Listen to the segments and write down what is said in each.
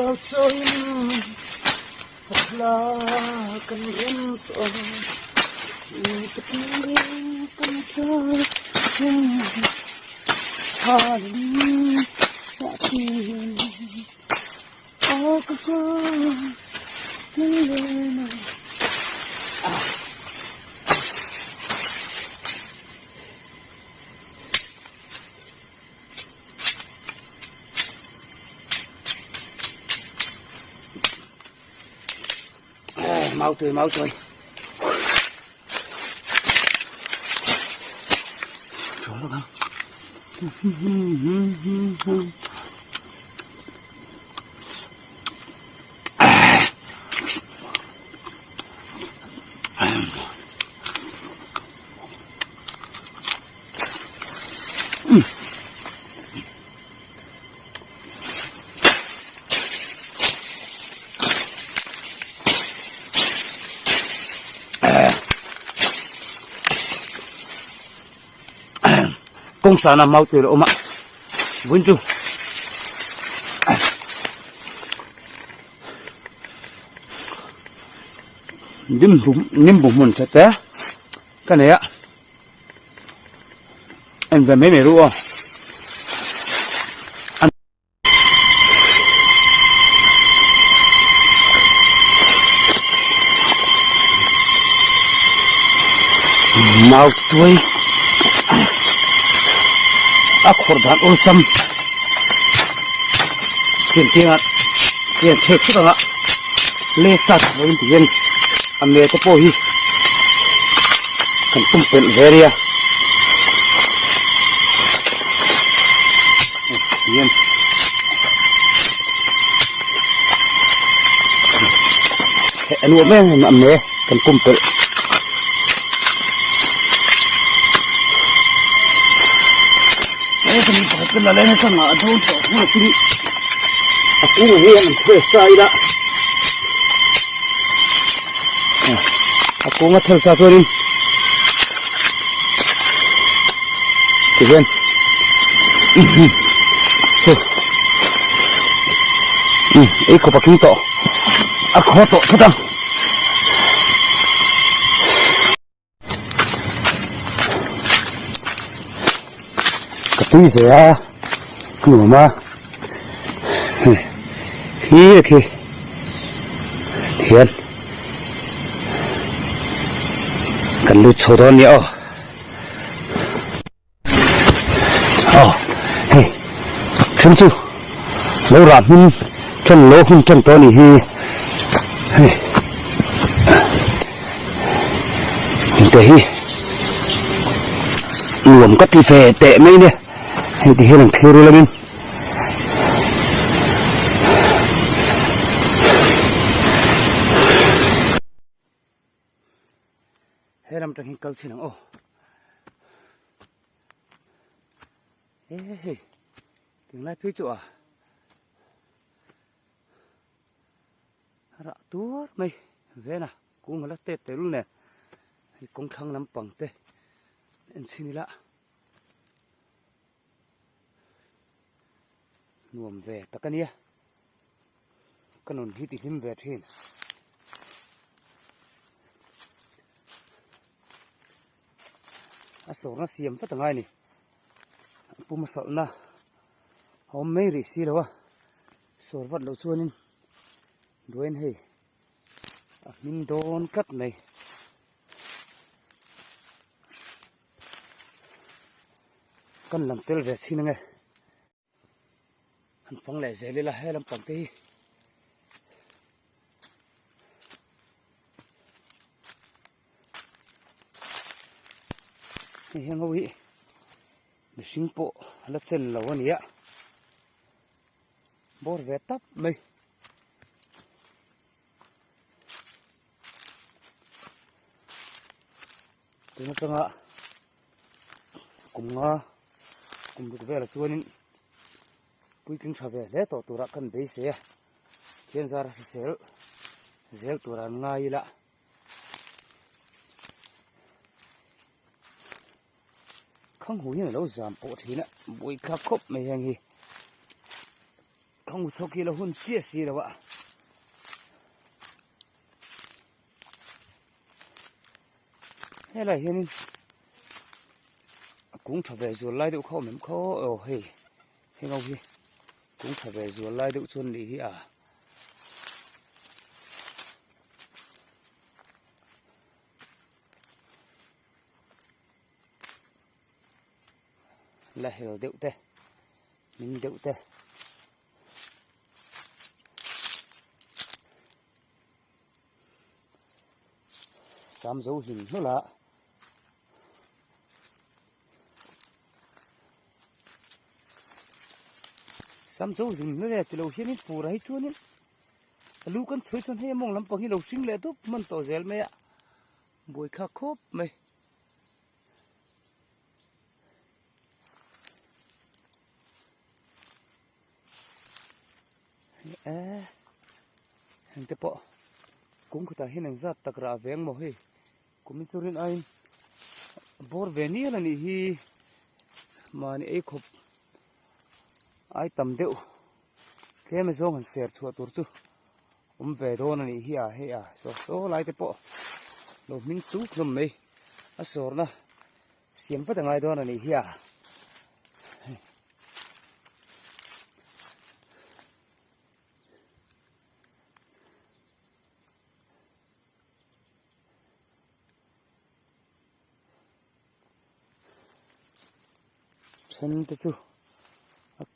bao trôi thật là cần yên tĩnh tất nhiên cần cho hà linh đã tìm có cho những người này mau thôi trốn được không? Kung sana mau từ ôm ạ vốn chung niêm bụng mình sẽ té cái này ạ em về mấy mẹ đúng không mau tuổi khordan ulsam tiền thiệt chút ạ lê sạt với tiền ame có po hi kan tumpel veria tiền anu men ame kan tumpel cái là lên sang ở đâu chỗ không đi aku ngelihat besar ida aku nggak satu ini keren ikut pakai itu aku to sedang bây giờ cửa mà khí kì thiền cần lụt số đó nhiều chân chú lâu rạp hun chân lỗ hun chân to này hi luồng cắt thì phê tệ mấy nè thì hiện thiêu rồi lên hết làm trong hình câu chuyện ô tiếng lại phía chỗ à rạ tuốt mày về nè cũng là tết tới luôn nè cũng thăng lắm bằng tê em xin đi lạ nuông về tất cả nia cái nón hít lim về trên số nó xiêm phát ngay này bùm sợ na hôm mấy rỉ xí đâu à số vật lỗ chuôn nên đuôi này mình đốn cắt này cần làm tiêu về xin nghe hắn phong lại dễ lên là hay làm bằng tí hiện ngôi để sinh bộ là chân lâu anh ạ bor về tấp mày tiếng nó ạ cùng được về là chua nên quy kinh trở về để tổ tụ ra cần bấy xe chuyên gia sẽ dễ tụ ra ngay lạ không hối như lâu giảm bộ thì nè bụi khắp khốc mày hàng gì không một số kia là hôn chia xì đâu ạ hay là hiện cũng thở về rồi lại đậu khó mềm khó ồ hề hay không gì cũng thở về rồi lại đậu chuôn đi à là hiểu đậu tê mình đậu tê xám dấu hình nó lạ xám dấu hình nó là từ lâu hiện phù ra hết chuôn lu kan thui chuan he mong lam pang hi lo sing le tu man to zel me a boi kha khop mai hang te po cũng có ta hin ang zat tak ra veng mo hi kumin churin ain bor ve ni la ni hi mani ei khop ai tam deuh kem zong han ser chua tur chu về đó này hi à hay à số lại cái bộ đồ minh tú không mấy à số na xiêm phát ngay đó này hi à chân tới chú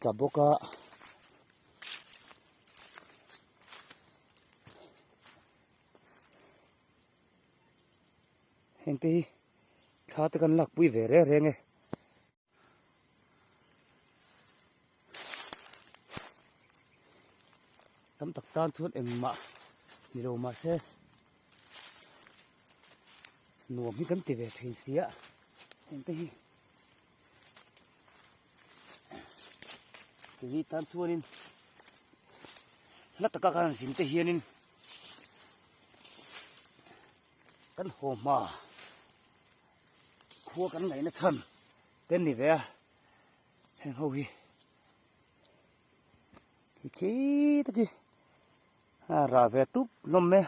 cả bộ cả hiện tại khá tới gần lạc bụi về rẻ rẻ nghe tấm tắc tan suốt em mà nhiều mà xe nuông cái tấm tiền về thành xía hiện tại cái gì tan suốt nên lát tất cả các sinh tế hiền nên căn hồ mà khua căn này nó thầm tên này về xem hầu gì cái khí thế gì à ra về túp lom mẹ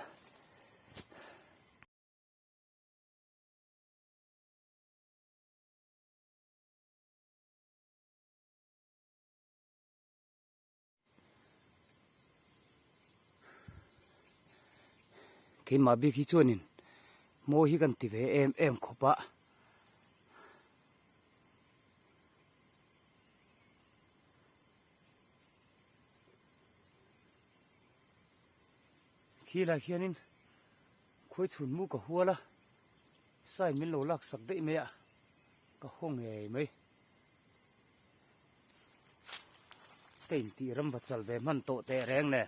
cái mà biết khí chuột nên mua hi gần thì về em khóc ạ khi là khi nên khối chuồn mu cả hua la sai mình lỗ lạc sặc đấy mẹ cả không hề mấy tên tì râm vật sal về man tổ tệ reng nè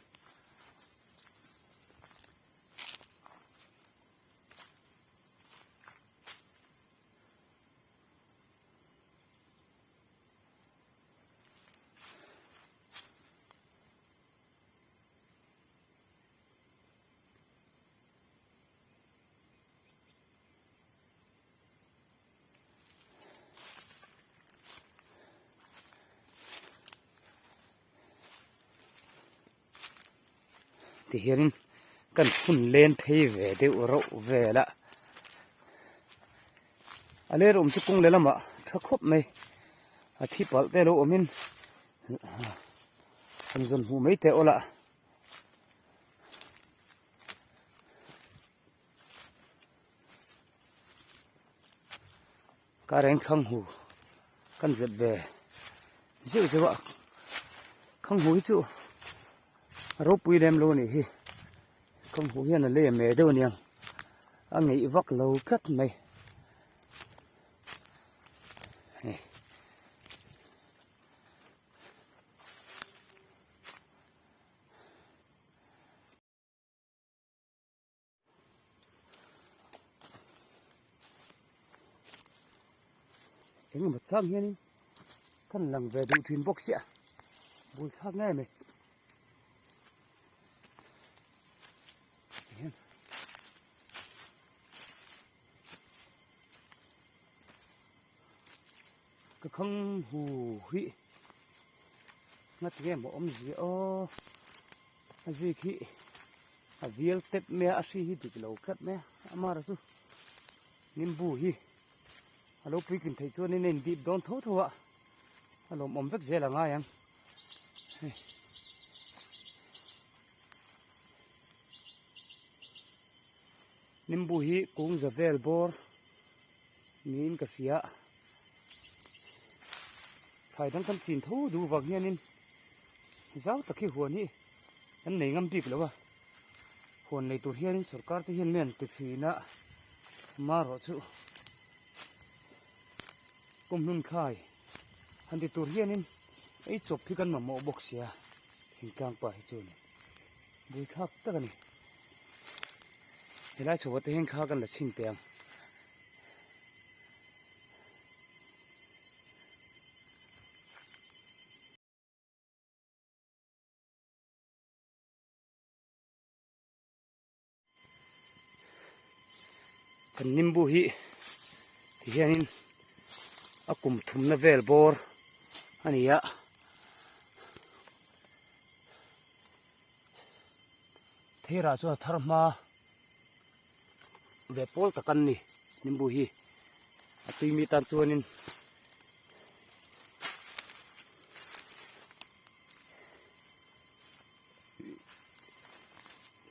thì hiện cần phun lên thấy về đều rộ về là à lên ôm chút cung lên làm ạ thắc khóc này à thi bảo tê lộ mình thành dần hù mấy tẹo lạ cá đánh không hù cần giật về chịu chứ ạ không hú chịu rốt bùi đem luôn này không hú hiện là lê mẹ đâu nè anh nghĩ vắt lâu cất mày cái một trăm hiên thân lần về đủ thuyền bốc xịa bùi khác ngay mày cái không hù hị ngắt nghe một ôm gì ô gì khi viếng tết mẹ asi hi bị lâu cắt mẹ mà rồi nim bu hi alo quý kinh thấy cho nên đi đón thấu thôi ạ alo mồm vết dễ là ngay anh nim bu hi cũng giờ về bor nín cà phê phải đang cần tiền thấu đủ vào nghe nên giáo ta khi huồn hi anh này ngâm điệp lâu à huồn này tụi hiền सरकार thì hiền miền từ khi nã mà rồi chứ cùng nun khai anh thì tụi hiền nên ấy chụp phi căn mà mộ bọc xìa hình càng phải chứ này bùi khác tất cả này thì lại chụp cái hình khácกันlà xin tiền phần nim bu hi thì hiền à cùng thùng na vel bor anh ạ thế ra cho thar ma về pol ta kan ni nim bu hi tui mi tan chuanin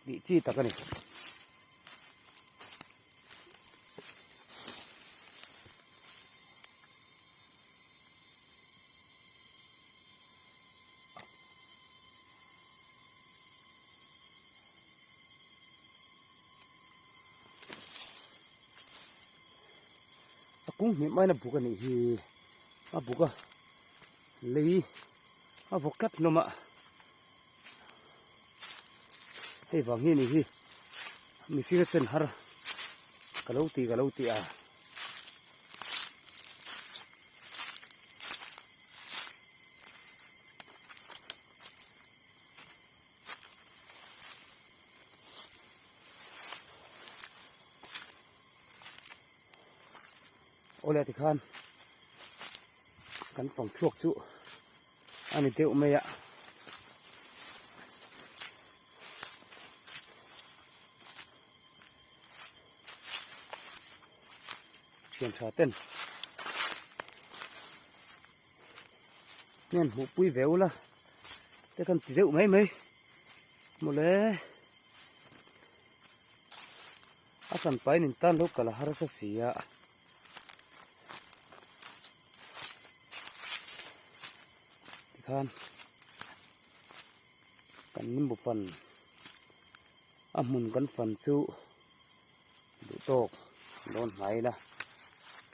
đi chi ta kan ni cũng miệng mai là buka này thì buka lấy vọc cắt nó mà hay vàng như này thì mình phi cái chân hara cả lâu tì à oleh thì khan cắn phòng chuộc trụ anh ấy tiêu mày ạ chuyển trả tên nên hụt bụi véo là cái con chỉ rượu mấy một lẽ asan pai nin tan lo kala harasa sia khan kan nim bu fan amun kan fan chu du tok don hai la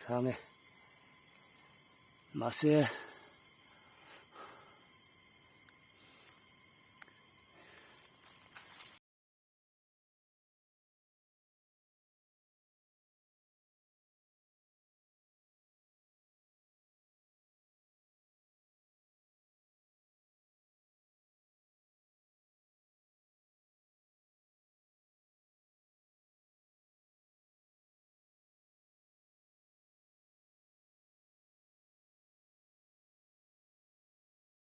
thang e ma se